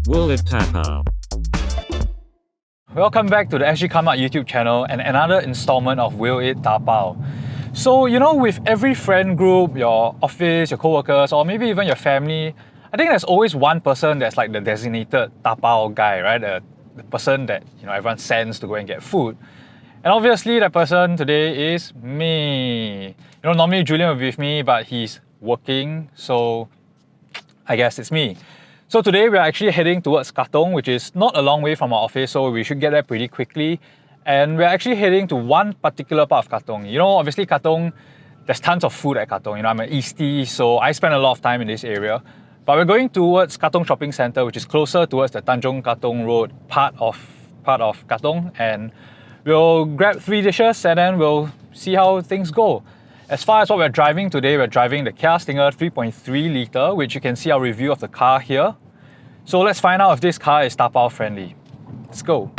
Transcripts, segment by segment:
Will It Tapao? Welcome back to the SG Karma YouTube channel and another installment of Will It Tapao. So, with every friend group, your office, your co-workers, or maybe even your family, I think there's always one person that's like the designated tapao guy, right? The person that everyone sends to go and get food. And obviously that person today is me. Normally Julian will be with me, but he's working, so I guess it's me. So today we're actually heading towards Katong, which is not a long way from our office, so we should get there pretty quickly. And we're actually heading to one particular part of Katong. Obviously Katong, there's tons of food at Katong. I'm an Eastie, so I spend a lot of time in this area. But we're going towards Katong Shopping Centre, which is closer towards the Tanjong Katong Road part of Katong, and we'll grab 3 dishes and then we'll see how things go. As far as what we're driving today, we're driving the Kia Stinger 3.3 litre, which you can see our review of the car here. So let's find out if this car is tapao friendly. Let's go.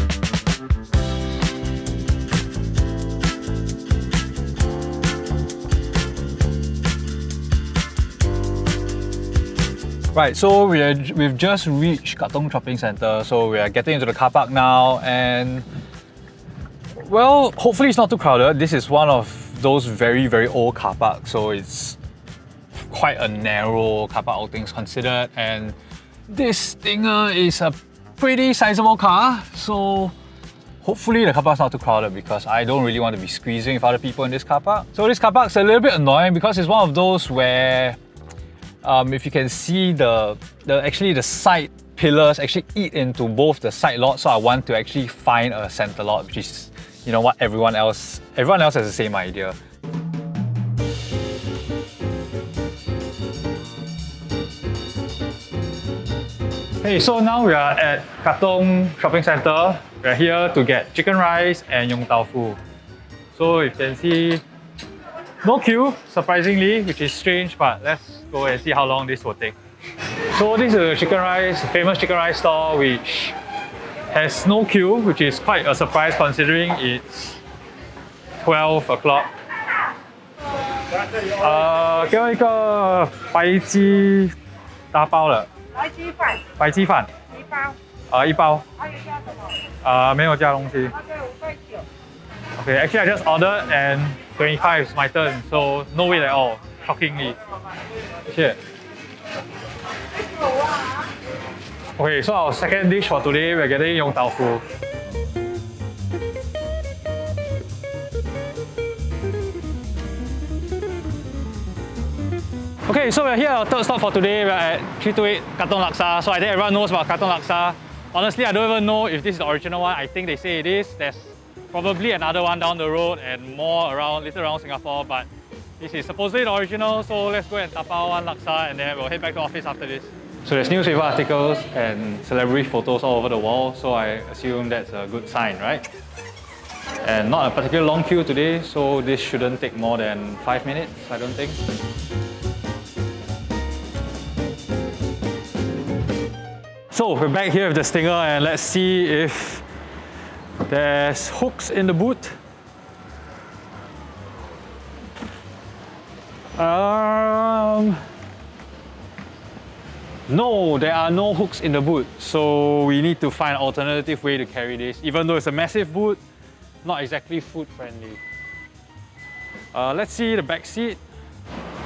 Right, so we've just reached Katong Shopping Centre, so we are getting into the car park now, and well, hopefully it's not too crowded. This is one of those very, very old car parks, so it's quite a narrow car park, all things considered, and this Stinger is a pretty sizable car, so hopefully the car park's not too crowded because I don't really want to be squeezing with other people in this car park. So this car park's a little bit annoying because it's one of those where if you can see the side pillars actually eat into both the side lots, so I want to actually find a center lot, which is what everyone else has the same idea. Hey, so now we are at Katong Shopping Centre. We are here to get chicken rice and Yong Tau Foo. So you can see no queue, surprisingly, which is strange, but let's go and see how long this will take. So this is a chicken rice, famous chicken rice store, which has no queue, which is quite a surprise considering it's 12 o'clock. 给我一个白鸡打包了。白鸡饭。一包。没有加东西。Okay, actually I just ordered and 25 is my turn, so no wait at all, shockingly. Shit. Okay, so our second dish for today, we're getting Yong Tau Foo. Okay, so we're here at our third stop for today. We're at 328 Katong Laksa. So I think everyone knows about Katong Laksa. Honestly, I don't even know if this is the original one. I think they say it is. There's probably another one down the road and more little around Singapore, but this is supposedly the original, so let's go and tapao one laksa and then we'll head back to office after this. So there's newspaper articles and celebrity photos all over the wall, so I assume that's a good sign, right? And not a particularly long queue today, so this shouldn't take more than 5 minutes, I don't think. So we're back here with the Stinger and let's see if there's hooks in the boot. No, there are no hooks in the boot, so we need to find an alternative way to carry this. Even though it's a massive boot, not exactly food friendly. Let's see the back seat.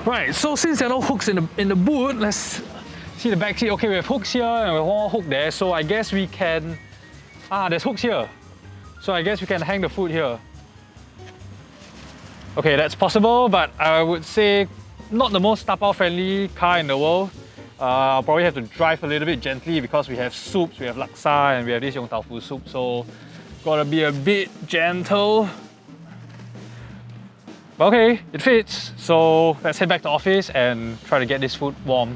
Right, so since there are no hooks in the boot, let's see the back seat. Okay, we have hooks here and we have one more hook there, so I guess we can... there's hooks here. So I guess we can hang the food here. Okay, that's possible, but I would say not the most tapao friendly car in the world. I'll probably have to drive a little bit gently because we have soups, we have laksa, and we have this Yong Tau Foo soup, so gotta be a bit gentle. But okay, it fits. So let's head back to office and try to get this food warm.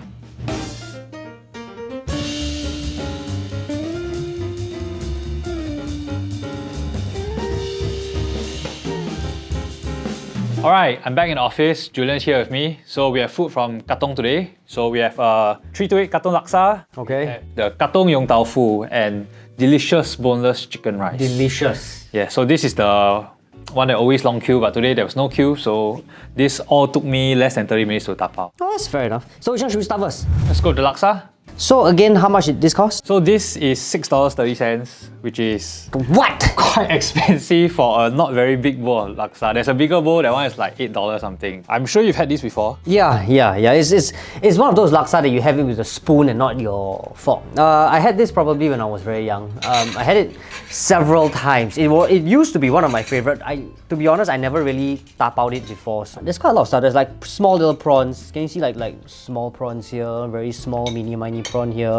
Alright, I'm back in the office. Julian's here with me. So we have food from Katong today. So we have 328 Katong Laksa. Okay. The Katong Yong Tau Foo and delicious boneless chicken rice. Delicious. Yeah, so this is the one that always long queue, but today there was no queue, so this all took me less than 30 minutes to tapao. Oh, that's fair enough. So which one should we start first? Let's go to the laksa. So again, how much did this cost? So this is $6.30, which is What? quite expensive for a not very big bowl of laksa. There's a bigger bowl, that one is like $8 something. I'm sure you've had this before. Yeah. It's one of those laksa that you have it with a spoon and not your fork. I had this probably when I was very young. I had it several times. It used to be one of my favorite. To be honest, I never really tapaoed it before. So there's quite a lot of stuff. There's like small little prawns. Can you see like small prawns here? Very small, mini prawn here.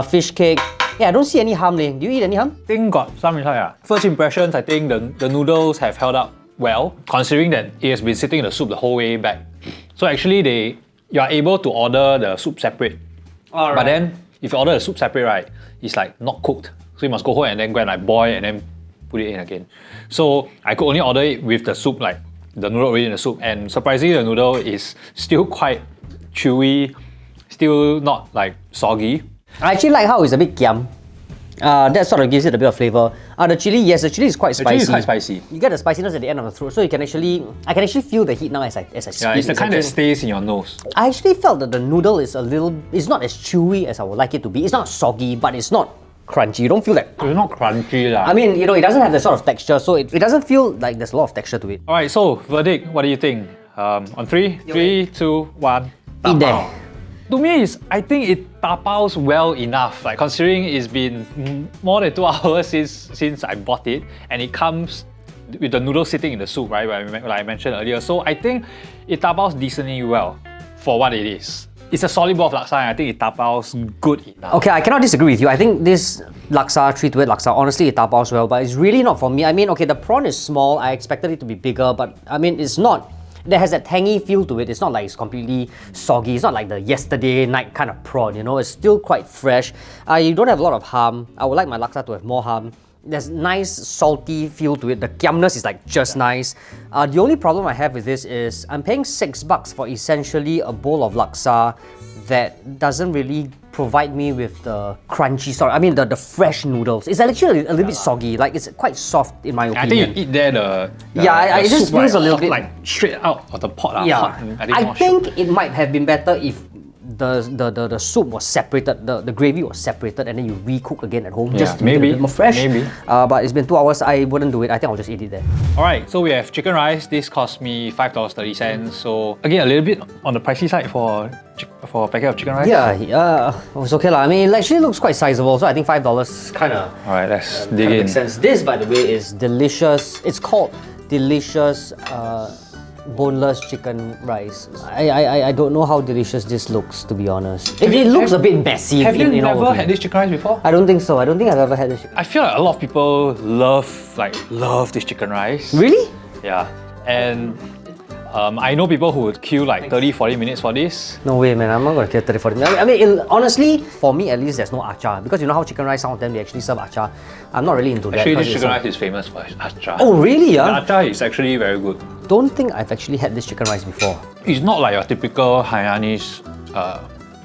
Fish cake. Yeah, I don't see any ham. Do you eat any ham? I think got some inside. First impressions, I think the noodles have held up well, considering that it has been sitting in the soup the whole way back. So actually you are able to order the soup separate. Alright. But then if you order the soup separate, right, it's like not cooked. So you must go home and then go and like boil and then put it in again. So I could only order it with the soup, like the noodle already in the soup, and surprisingly the noodle is still quite chewy, still not like soggy. I actually like how it's a bit kiam. That sort of gives it a bit of flavor. The chili is quite spicy. The chili is quite spicy. You get the spiciness at the end of the throat, so I can actually feel the heat now as I speak. Yeah, it's the kind that stays in your nose. I actually felt that the noodle is it's not as chewy as I would like it to be. It's not soggy, but it's not crunchy. You don't feel that. It's not crunchy lah. I mean, it doesn't have the sort of texture, so it doesn't feel like there's a lot of texture to it. Alright, so verdict, what do you think? On three, 2, 1. Eat there. To me, I think it tapaos well enough. Like considering it's been more than 2 hours since I bought it, and it comes with the noodles sitting in the soup, right? Like I mentioned earlier. So I think it tapaos decently well for what it is. It's a solid bowl of laksa, and I think it tapaos good enough. Okay, I cannot disagree with you. I think this laksa, 3-to-8 laksa, honestly, it tapaos well, but it's really not for me. I mean, okay, the prawn is small. I expected it to be bigger, but I mean, it's not. There has that tangy feel to it. It's not like it's completely soggy. It's not like the yesterday night kind of prawn, It's still quite fresh. You don't have a lot of ham. I would like my laksa to have more ham. There's nice salty feel to it. The kiamness is like just nice. The only problem I have with this is I'm paying $6 for essentially a bowl of laksa that doesn't really provide me with the crunchy sort. I mean the fresh noodles. It's actually a little bit soggy. Like it's quite soft in my opinion. I think you eat there the it just feels a little bit like straight out of the pot. Yeah, Hot, I think it might have been better if the soup was separated, the gravy was separated, and then you recook again at home just to make it a bit more fresh. Maybe. But it's been 2 hours. I wouldn't do it. I think I'll just eat it there. Alright, so we have chicken rice. This cost me $5.30. So again, a little bit on the pricey side for a packet of chicken rice. Yeah, it was okay lah. I mean, it actually looks quite sizable, so I think $5 kind of. Alright, let's dig in. Makes sense. This, by the way, is delicious. It's called delicious. Boneless chicken rice. I don't know how delicious this looks, to be honest. It looks a bit messy. Have you never had this chicken rice before? I don't think so. I don't think I've ever had this chicken. I feel like a lot of people love this chicken rice. Really? Yeah. And I know people who would queue like 30-40 minutes for this. No way, man. I'm not going to queue 30-40 minutes. I mean, honestly, for me at least, there's no achar. Because you know how chicken rice, some of them, they actually serve achar. I'm not really into that. Actually, this chicken rice is famous for achar. Oh, really? Yeah? The achar is actually very good. Don't think I've actually had this chicken rice before. It's not like your typical Hainanese,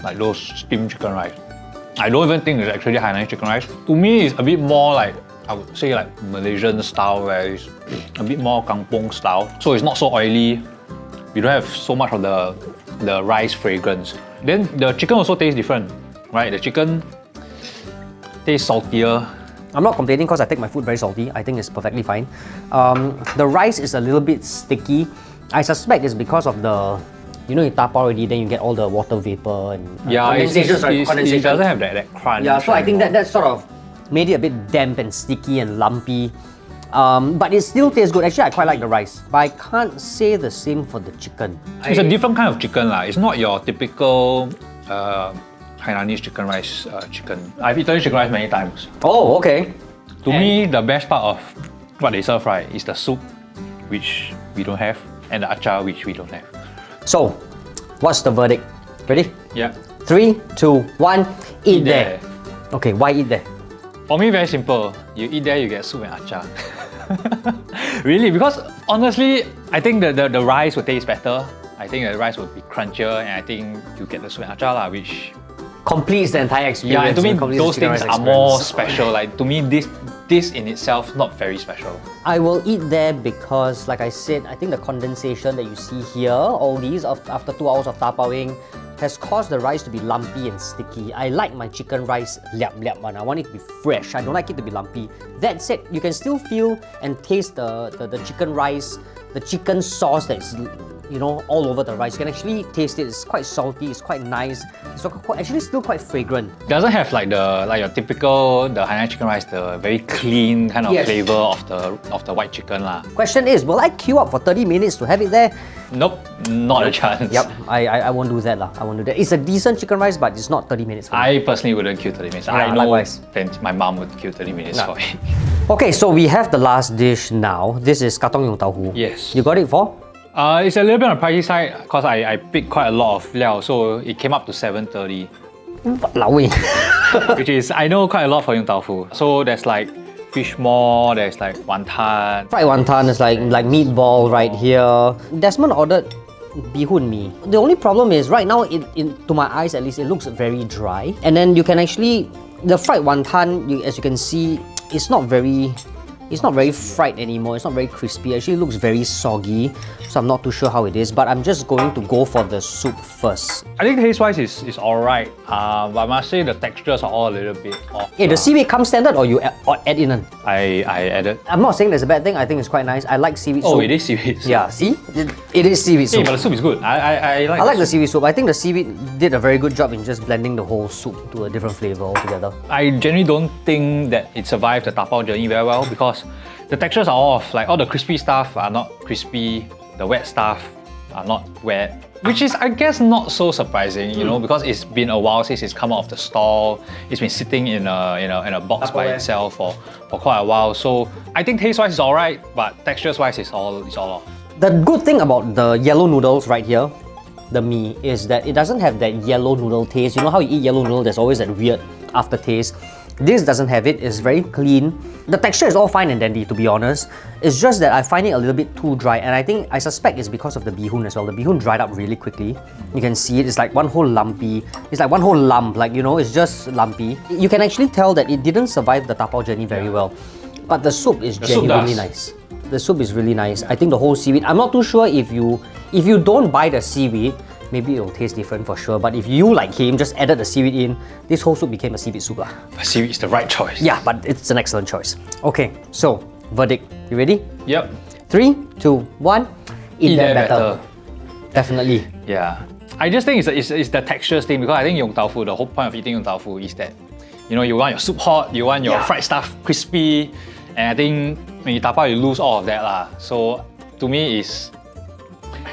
like those steamed chicken rice. I don't even think it's actually Hainanese chicken rice. To me, it's a bit more like, I would say like Malaysian style, where it's a bit more kampong style. So it's not so oily. You don't have so much of the rice fragrance. Then the chicken also tastes different, right? The chicken tastes saltier. I'm not complaining because I take my food very salty. I think it's perfectly fine. The rice is a little bit sticky. I suspect it's because of you tap already, then you get all the water vapor and condensation. It doesn't have that crunch. Yeah, so I think that sort of made it a bit damp and sticky and lumpy. But it still tastes good. Actually, I quite like the rice, but I can't say the same for the chicken. It's a different kind of chicken lah. It's not your typical Hainanese chicken rice chicken. I've eaten chicken rice many times. Oh, okay. To me, the best part of what they serve, right, is the soup, which we don't have, and the achar, which we don't have. So, what's the verdict? Ready? Yeah. 3, 2, 1, eat there. Okay, why eat there? For me, very simple. You eat there, you get soup and achar. Really, because honestly, I think the rice will taste better. I think the rice will be crunchier, and I think you get the soup and achar lah, which completes the entire experience. Yeah, and to me, those things are more special. Like to me, this in itself not very special. I will eat there because, like I said, I think the condensation that you see here, all these after 2 hours of tapaoing, has caused the rice to be lumpy and sticky. I like my chicken rice liap liap one. I want it to be fresh. I don't like it to be lumpy. That said, you can still feel and taste the chicken rice, the chicken sauce that's all over the rice. You can actually taste it. It's quite salty. It's quite nice. It's actually still quite fragrant. Doesn't have like your typical Hainan chicken rice, the very clean kind of flavor of the white chicken lah. Question is, will I queue up for 30 minutes to have it there? Nope, not a chance. Yep, I won't do that lah. I won't do that. It's a decent chicken rice, but it's not 30 minutes for me. I personally wouldn't queue 30 minutes. I know likewise. My mom would queue 30 minutes for it. Okay, so we have the last dish now. This is katong yong tau hu. Yes. You got it for? It's a little bit on the pricey side because I picked quite a lot of liao, so it came up to 730. Which is, I know, quite a lot for yong tau fu. So there's like fish maw, there's like wonton. Fried wonton is like meatball right here. Desmond ordered bihun mee. The only problem is right now, to my eyes at least, it looks very dry. And then you can actually, the fried wonton, as you can see, it's not very fried anymore. It's not very crispy. It actually looks very soggy. So I'm not too sure how it is, but I'm just going to go for the soup first. I think taste-wise is alright, but I must say the textures are all a little bit off. Hey, the seaweed comes standard or you add in? I added. I'm not saying that's a bad thing. I think it's quite nice. I like seaweed soup. Oh, it is seaweed soup. Yeah, see? It is seaweed soup. Hey, but the soup is good. I like the seaweed soup. I think the seaweed did a very good job in just blending the whole soup to a different flavor altogether. I genuinely don't think that it survived the tapao journey very well because the textures are off. Like all the crispy stuff are not crispy, the wet stuff are not wet. Which is, I guess, not so surprising, because it's been a while since it's come out of the stall. It's been sitting in a box by itself for quite a while. So I think taste-wise is alright, but textures-wise it's all off. The good thing about the yellow noodles right here, the mee, is that it doesn't have that yellow noodle taste. You know how you eat yellow noodle, there's always that weird aftertaste. This doesn't have it. It's very clean. The texture is all fine and dandy, to be honest. It's just that I find it a little bit too dry, and I suspect it's because of the bihun as well. The bihun dried up really quickly. You can see it. It's like one whole lumpy. It's like one whole lump. It's just lumpy. You can actually tell that it didn't survive the tapao journey very well. But the soup is genuinely nice. The soup is really nice. I think the whole seaweed. I'm not too sure if you don't buy the seaweed, maybe it'll taste different for sure. But if you, like him, just added the seaweed in, this whole soup became a seaweed soup lah. But seaweed is the right choice. Yeah, but it's an excellent choice. Okay, so verdict. You ready? Yep. 3, 2, 1. Eat that better. Definitely. Yeah. I just think it's the textures thing, because I think yong tau fu, the whole point of eating yong tau fu is that you want your soup hot, you want your fried stuff crispy, and I think when you tapao you lose all of that lah. So to me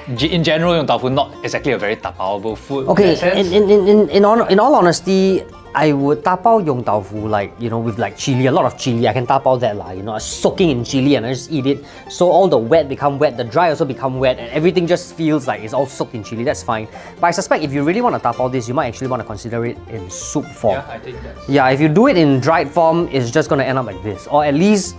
in general, yong tau fu not exactly a very tapaoable food. Okay, in all honesty, I would tapao yong tau fu with like chili, a lot of chili. I can tapao that lah, soaking in chili and I just eat it. So all the wet become wet, the dry also become wet, and everything just feels like it's all soaked in chili. That's fine. But I suspect if you really want to tapao this, you might actually want to consider it in soup form. Yeah, I think that's... Yeah, if you do it in dried form, it's just gonna end up like this, or at least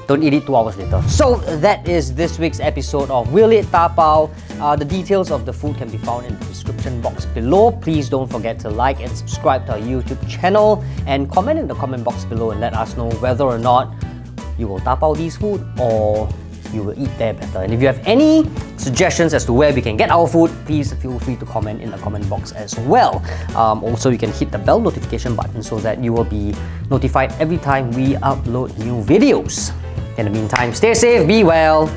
don't eat it 2 hours later. So that is this week's episode of Will It Tapao. The details of the food can be found in the description box below. Please don't forget to like and subscribe to our YouTube channel and comment in the comment box below and let us know whether or not you will tapao these food or you will eat there better. And if you have any suggestions as to where we can get our food, please feel free to comment in the comment box as well. Also, you can hit the bell notification button so that you will be notified every time we upload new videos. In the meantime, stay safe, be well,